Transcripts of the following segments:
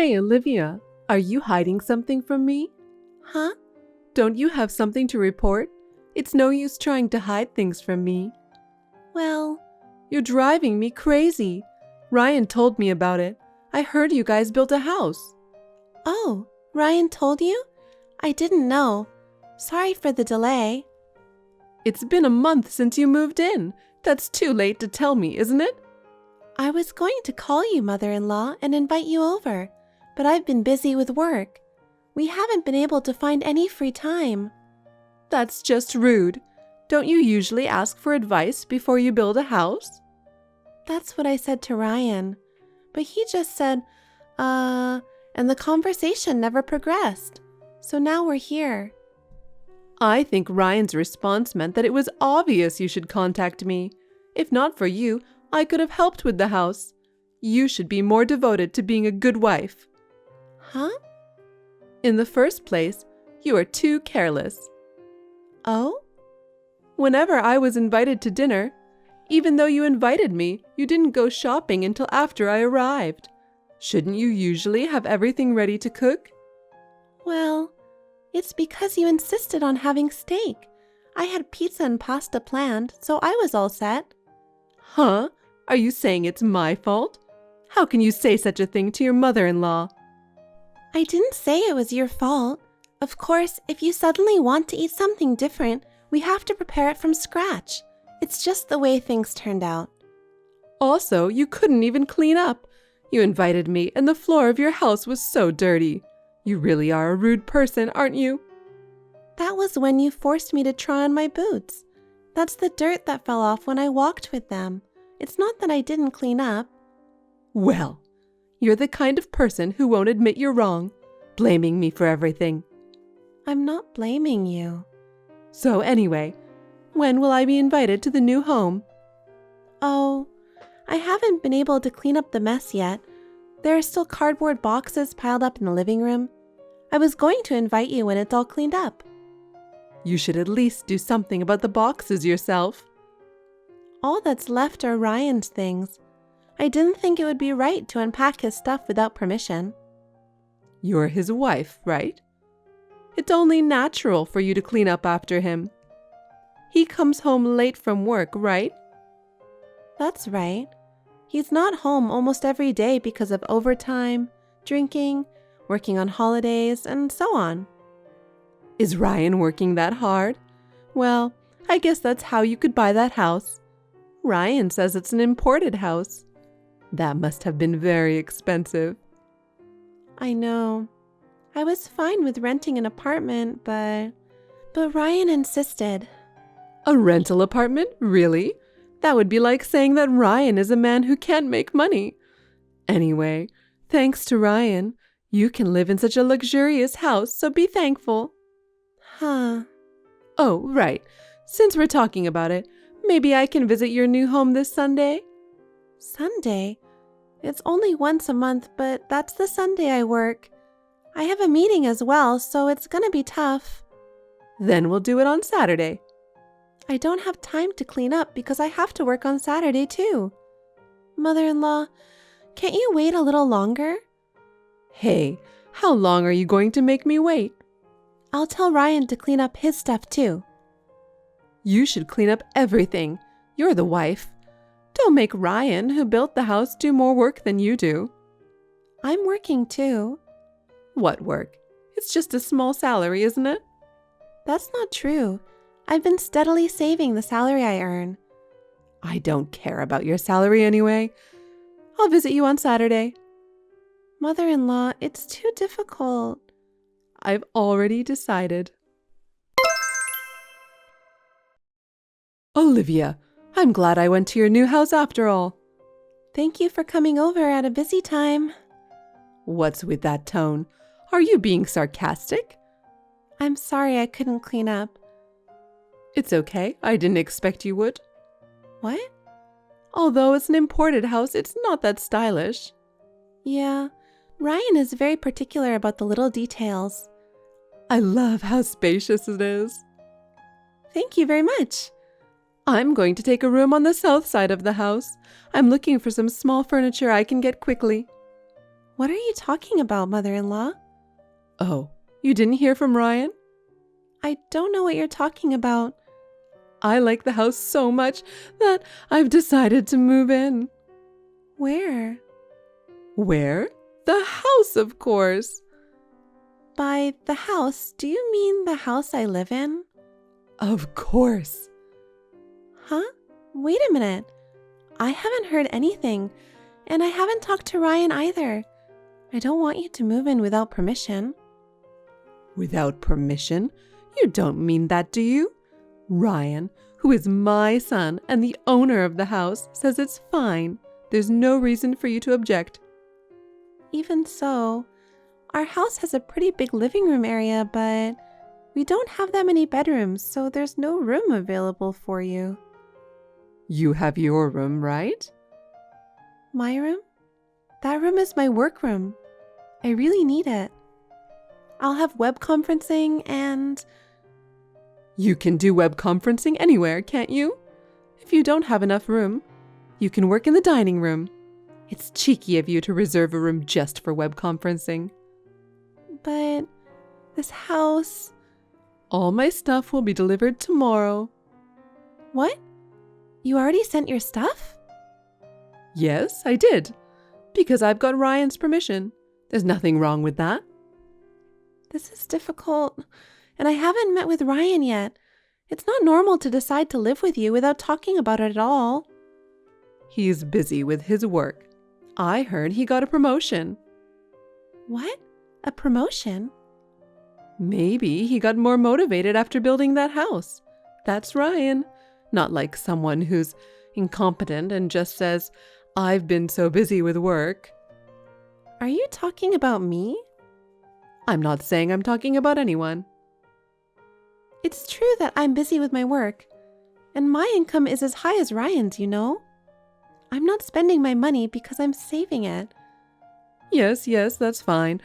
Hey, Olivia, are you hiding something from me? Huh? Don't you have something to report? It's no use trying to hide things from me. Well, You're driving me crazy. Ryan told me about it. I heard you guys built a house. oh, Ryan told you? I didn't know. Sorry for the delay. It's been a month since you moved in. That's too late to tell me, isn't it? I was going to call you, mother-in-law, and invite you over, but I've been busy with work. We haven't been able to find any free time. That's just rude. Don't you usually ask for advice before you build a house? That's what I said to Ryan, but he just said, and the conversation never progressed. So now we're here. I think Ryan's response meant that it was obvious you should contact me. If not for you, I could have helped with the house. You should be more devoted to being a good wife. Huh? In the first place, you are too careless. Oh? Whenever I was invited to dinner, even though you invited me, you didn't go shopping until after I arrived. Shouldn't you usually have everything ready to cook? Well, it's because you insisted on having steak. I had pizza and pasta planned, so I was all set. Huh? Are you saying it's my fault? How can you say such a thing to your mother-in-law? I didn't say it was your fault. Of course, if you suddenly want to eat something different, we have to prepare it from scratch. It's just the way things turned out. Also, you couldn't even clean up. You invited me and the floor of your house was so dirty. You really are a rude person, aren't you? That was when you forced me to try on my boots. That's the dirt that fell off when I walked with them. It's not that I didn't clean up. Well, you're the kind of person who won't admit you're wrong, blaming me for everything. I'm not blaming you. So anyway, when will I be invited to the new home? Oh, I haven't been able to clean up the mess yet. There are still cardboard boxes piled up in the living room. I was going to invite you when it's all cleaned up. You should at least do something about the boxes yourself. All that's left are Ryan's things. I didn't think it would be right to unpack his stuff without permission. You're his wife, right? It's only natural for you to clean up after him. He comes home late from work, right? That's right. He's not home almost every day because of overtime, drinking, working on holidays, and so on. Is Ryan working that hard? Well, I guess that's how you could buy that house. Ryan says it's an imported house. That must have been very expensive. I know. I was fine with renting an apartment, but Ryan insisted. A rental apartment? Really? That would be like saying that Ryan is a man who can't make money. Anyway, thanks to Ryan, you can live in such a luxurious house, so be thankful. Huh. Oh, right. Since we're talking about it, maybe I can visit your new home this Sunday? Sunday? It's only once a month, but that's the Sunday I work. I have a meeting as well, so it's gonna be tough. Then we'll do it on Saturday. I don't have time to clean up because I have to work on Saturday too. Mother-in-law, can't you wait a little longer? Hey, how long are you going to make me wait? I'll tell Ryan to clean up his stuff too. You should clean up everything. You're the wife. Don't make Ryan, who built the house, do more work than you do. I'm working too. What work? It's just a small salary, isn't it? That's not true. I've been steadily saving the salary I earn. I don't care about your salary anyway. I'll visit you on Saturday. Mother-in-law, it's too difficult. I've already decided. Olivia, I'm glad I went to your new house after all. Thank you for coming over at a busy time. What's with that tone? Are you being sarcastic? I'm sorry I couldn't clean up. It's okay. I didn't expect you would. What? Although it's an imported house, it's not that stylish. Yeah, Ryan is very particular about the little details. I love how spacious it is. Thank you very much. I'm going to take a room on the south side of the house. I'm looking for some small furniture I can get quickly. What are you talking about, mother-in-law? Oh, you didn't hear from Ryan? I don't know what you're talking about. I like the house so much that I've decided to move in. Where? Where? The house, of course. By the house, do you mean the house I live in? Of course. Huh? Wait a minute. I haven't heard anything, and I haven't talked to Ryan either. I don't want you to move in without permission. Without permission? You don't mean that, do you? Ryan, who is my son and the owner of the house, says it's fine. There's no reason for you to object. Even so, our house has a pretty big living room area, but we don't have that many bedrooms, so there's no room available for you. You have your room, right? My room? That room is my work room. I really need it. I'll have web conferencing and... You can do web conferencing anywhere, can't you? If you don't have enough room, you can work in the dining room. It's cheeky of you to reserve a room just for web conferencing. But this house... All my stuff will be delivered tomorrow. What? You already sent your stuff? Yes, I did. Because I've got Ryan's permission. There's nothing wrong with that. This is difficult, and I haven't met with Ryan yet. It's not normal to decide to live with you without talking about it at all. He's busy with his work. I heard he got a promotion. What? A promotion? Maybe he got more motivated after building that house. That's Ryan. Not like someone who's incompetent and just says, I've been so busy with work. Are you talking about me? I'm not saying I'm talking about anyone. It's true that I'm busy with my work, and my income is as high as Ryan's, you know? I'm not spending my money because I'm saving it. Yes, that's fine.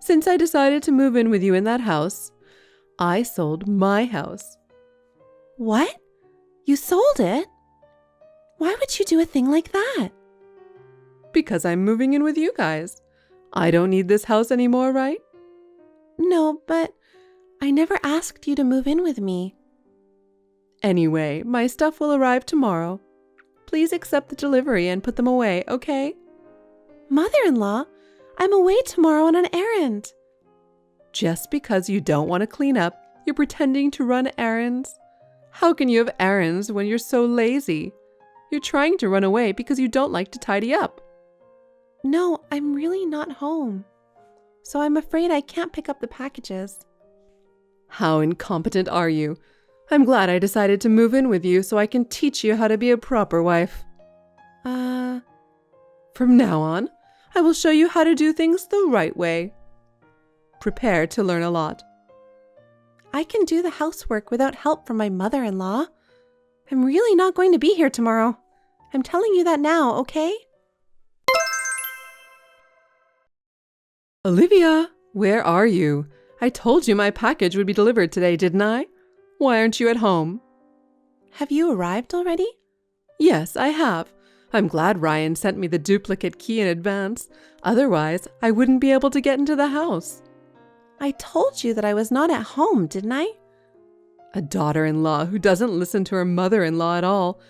Since I decided to move in with you in that house, I sold my house. What? You sold it? Why would you do a thing like that? Because I'm moving in with you guys. I don't need this house anymore, right? No, but I never asked you to move in with me. Anyway, my stuff will arrive tomorrow. Please accept the delivery and put them away, okay? Mother-in-law, I'm away tomorrow on an errand. Just because you don't want to clean up, you're pretending to run errands? How can you have errands when you're so lazy? You're trying to run away because you don't like to tidy up. No, I'm really not home. So I'm afraid I can't pick up the packages. How incompetent are you? I'm glad I decided to move in with you so I can teach you how to be a proper wife. From now on, I will show you how to do things the right way. Prepare to learn a lot. I can do the housework without help from my mother-in-law. I'm really not going to be here tomorrow. I'm telling you that now, okay? Olivia, where are you? I told you my package would be delivered today, didn't I? Why aren't you at home? Have you arrived already? Yes, I have. I'm glad Ryan sent me the duplicate key in advance. Otherwise, I wouldn't be able to get into the house. I told you that I was not at home, didn't I? A daughter-in-law who doesn't listen to her mother-in-law at all.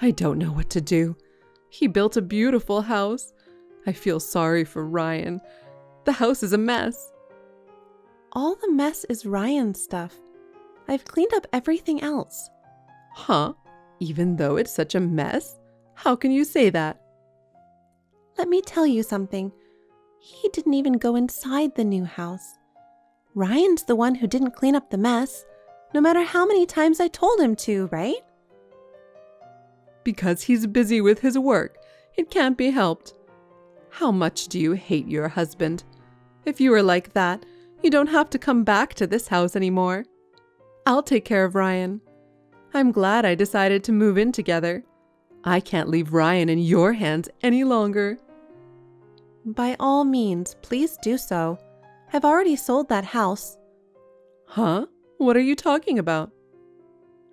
I don't know what to do. He built a beautiful house. I feel sorry for Ryan. The house is a mess. All the mess is Ryan's stuff. I've cleaned up everything else. Huh? Even though it's such a mess? How can you say that? Let me tell you something. He didn't even go inside the new house. Ryan's the one who didn't clean up the mess, no matter how many times I told him to, right? Because he's busy with his work. It can't be helped. How much do you hate your husband? If you were like that, you don't have to come back to this house anymore. I'll take care of Ryan. I'm glad I decided to move in together. I can't leave Ryan in your hands any longer. By all means, please do so. I've already sold that house. Huh? What are you talking about?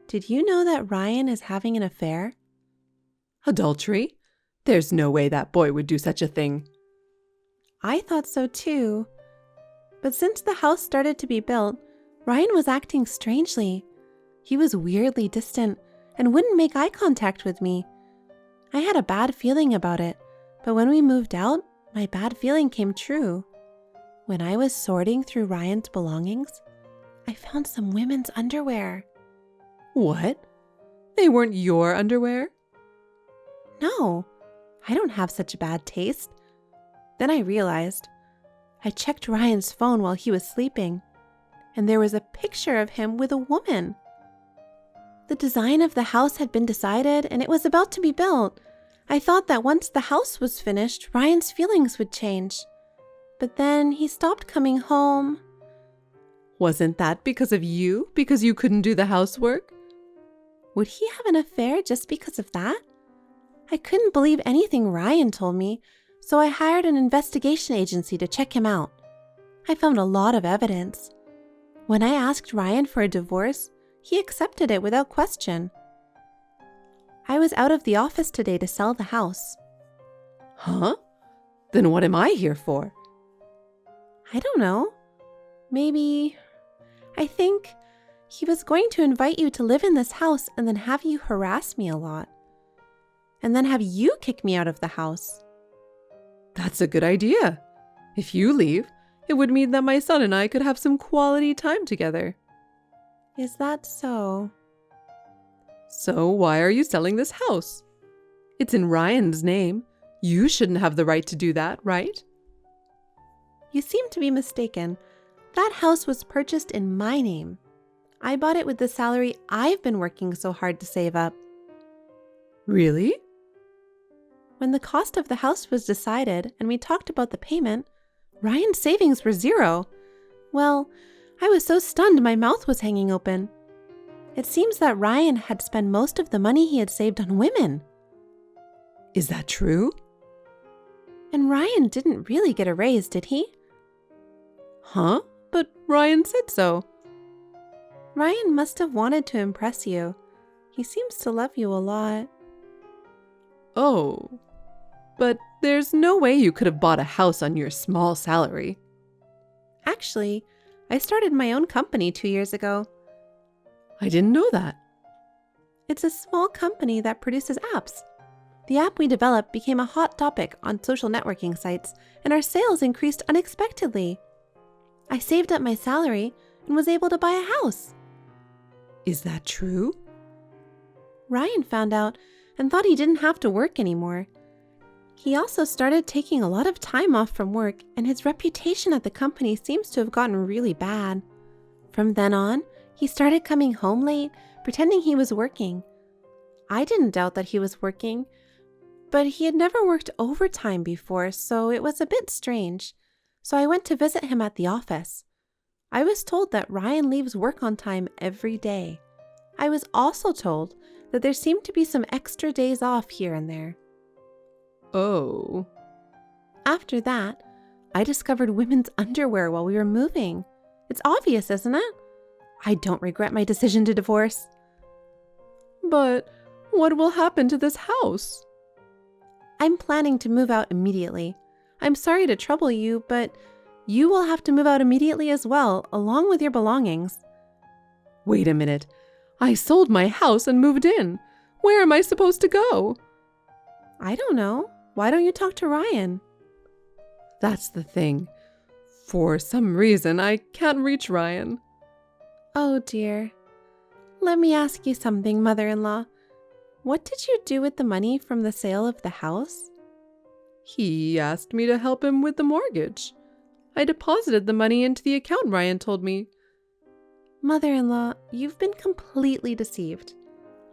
Did you know that Ryan is having an affair? Adultery? There's no way that boy would do such a thing. I thought so too. But since the house started to be built, Ryan was acting strangely. He was weirdly distant and wouldn't make eye contact with me. I had a bad feeling about it, but when we moved out, my bad feeling came true. When I was sorting through Ryan's belongings, I found some women's underwear. What? They weren't your underwear? No, I don't have such bad taste. Then I realized. I checked Ryan's phone while he was sleeping, and there was a picture of him with a woman. The design of the house had been decided, and it was about to be built. I thought that once the house was finished, Ryan's feelings would change. But then he stopped coming home. Wasn't that because of you? Because you couldn't do the housework? Would he have an affair just because of that? I couldn't believe anything Ryan told me, so I hired an investigation agency to check him out. I found a lot of evidence. When I asked Ryan for a divorce, he accepted it without question. I was out of the office today to sell the house. Huh? Then what am I here for? I don't know. Maybe... I think he was going to invite you to live in this house and then have you harass me a lot. And then have you kick me out of the house. That's a good idea. If you leave, it would mean that my son and I could have some quality time together. Is that so? So why are you selling this house? It's in Ryan's name. You shouldn't have the right to do that, right? You seem to be mistaken. That house was purchased in my name. I bought it with the salary I've been working so hard to save up. Really? When the cost of the house was decided and we talked about the payment, Ryan's savings were zero. Well, I was so stunned my mouth was hanging open. It seems that Ryan had spent most of the money he had saved on women. Is that true? And Ryan didn't really get a raise, did he? Huh? But Ryan said so. Ryan must have wanted to impress you. He seems to love you a lot. Oh, but there's no way you could have bought a house on your small salary. Actually, I started my own company 2 years ago. I didn't know that. It's a small company that produces apps. The app we developed became a hot topic on social networking sites, and our sales increased unexpectedly. I saved up my salary and was able to buy a house. Is that true? Ryan found out and thought he didn't have to work anymore. He also started taking a lot of time off from work, and his reputation at the company seems to have gotten really bad. From then on, he started coming home late, pretending he was working. I didn't doubt that he was working, but he had never worked overtime before, so it was a bit strange. So I went to visit him at the office. I was told that Ryan leaves work on time every day. I was also told that there seemed to be some extra days off here and there. Oh. After that, I discovered women's underwear while we were moving. It's obvious, isn't it? I don't regret my decision to divorce. But what will happen to this house? I'm planning to move out immediately. I'm sorry to trouble you, but you will have to move out immediately as well, along with your belongings. Wait a minute. I sold my house and moved in. Where am I supposed to go? I don't know. Why don't you talk to Ryan? That's the thing. For some reason, I can't reach Ryan. Oh dear. Let me ask you something, mother-in-law. What did you do with the money from the sale of the house? He asked me to help him with the mortgage. I deposited the money into the account Ryan told me. Mother-in-law, you've been completely deceived.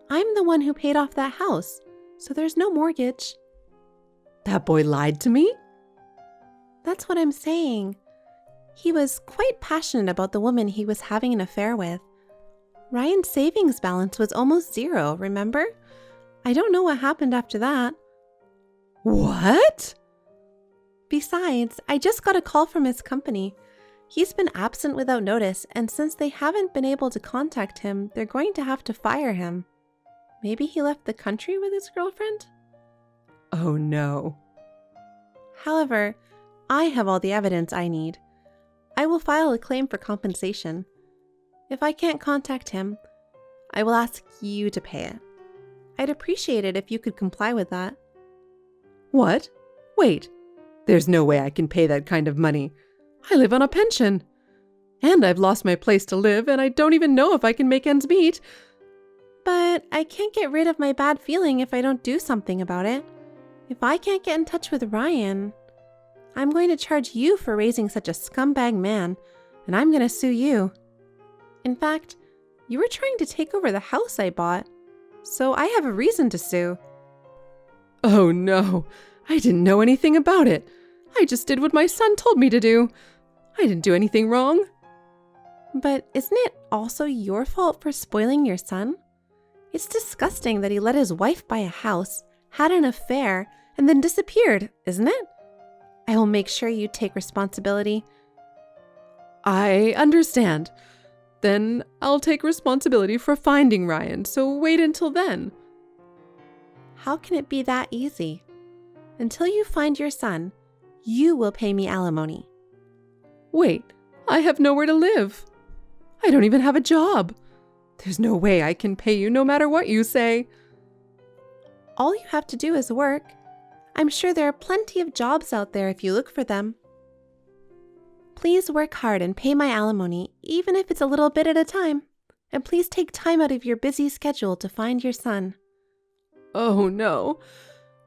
I'm the one who paid off that house, so there's no mortgage. That boy lied to me? That's what I'm saying. He was quite passionate about the woman he was having an affair with. Ryan's savings balance was almost zero, remember? I don't know what happened after that. What? Besides, I just got a call from his company. He's been absent without notice, and since they haven't been able to contact him, they're going to have to fire him. Maybe he left the country with his girlfriend? Oh no. However, I have all the evidence I need. I will file a claim for compensation. If I can't contact him, I will ask you to pay it. I'd appreciate it if you could comply with that. What? Wait. There's no way I can pay that kind of money. I live on a pension. And I've lost my place to live, and I don't even know if I can make ends meet. But I can't get rid of my bad feeling if I don't do something about it. If I can't get in touch with Ryan, I'm going to charge you for raising such a scumbag man, and I'm going to sue you. In fact, you were trying to take over the house I bought, so I have a reason to sue. Oh no, I didn't know anything about it. I just did what my son told me to do. I didn't do anything wrong. But isn't it also your fault for spoiling your son? It's disgusting that he let his wife buy a house, had an affair, and then disappeared, isn't it? I will make sure you take responsibility. I understand. Then I'll take responsibility for finding Ryan, so wait until then. How can it be that easy? Until you find your son, you will pay me alimony. Wait, I have nowhere to live. I don't even have a job. There's no way I can pay you no matter what you say. All you have to do is work. I'm sure there are plenty of jobs out there if you look for them. Please work hard and pay my alimony, even if it's a little bit at a time. And please take time out of your busy schedule to find your son. Oh no.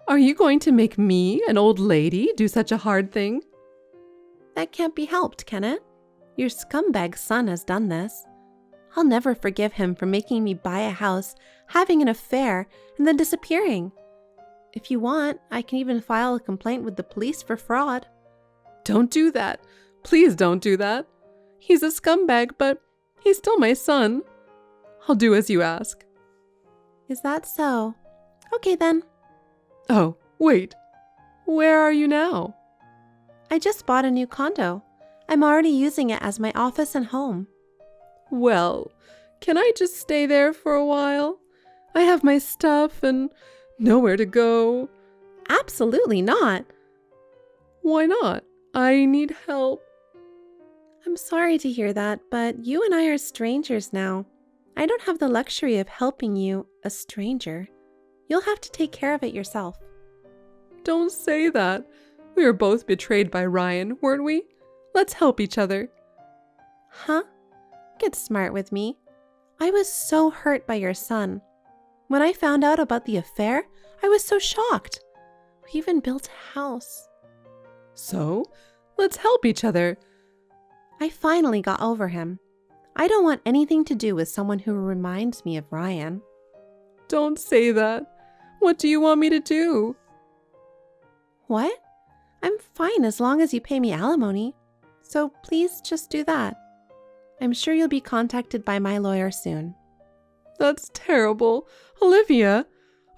Are you going to make me, an old lady, do such a hard thing? That can't be helped, can it? Your scumbag son has done this. I'll never forgive him for making me buy a house, having an affair, and then disappearing. If you want, I can even file a complaint with the police for fraud. Don't do that. Please don't do that. He's a scumbag, but he's still my son. I'll do as you ask. Is that so? Okay then. Oh, wait. Where are you now? I just bought a new condo. I'm already using it as my office and home. Well, can I just stay there for a while? I have my stuff and nowhere to go. Absolutely not. Why not? I need help. I'm sorry to hear that, but you and I are strangers now. I don't have the luxury of helping you, a stranger. You'll have to take care of it yourself. Don't say that. We were both betrayed by Ryan, weren't we? Let's help each other. Huh? Get smart with me. I was so hurt by your son. When I found out about the affair, I was so shocked. We even built a house. So, let's help each other. I finally got over him. I don't want anything to do with someone who reminds me of Ryan. Don't say that. What do you want me to do? What? I'm fine as long as you pay me alimony. So please just do that. I'm sure you'll be contacted by my lawyer soon. That's terrible. Olivia,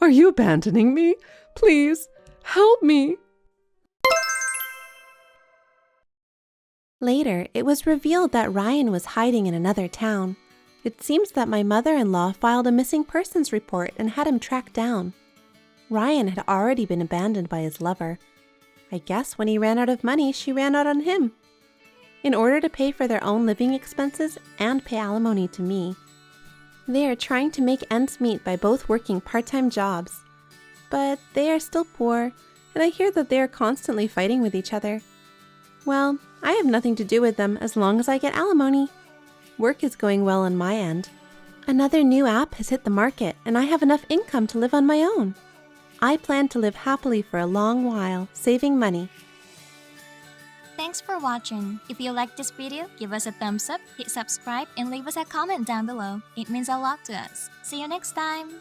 are you abandoning me? Please, help me. Later, it was revealed that Ryan was hiding in another town. It seems that my mother-in-law filed a missing persons report and had him tracked down. Ryan had already been abandoned by his lover. I guess when he ran out of money, she ran out on him. In order to pay for their own living expenses and pay alimony to me. They are trying to make ends meet by both working part-time jobs. But they are still poor, and I hear that they are constantly fighting with each other. Well, I have nothing to do with them as long as I get alimony. Work is going well on my end. Another new app has hit the market, and I have enough income to live on my own. I plan to live happily for a long while, saving money. Thanks for watching. If you liked this video, give us a thumbs up, hit subscribe, and leave us a comment down below. It means a lot to us. See you next time!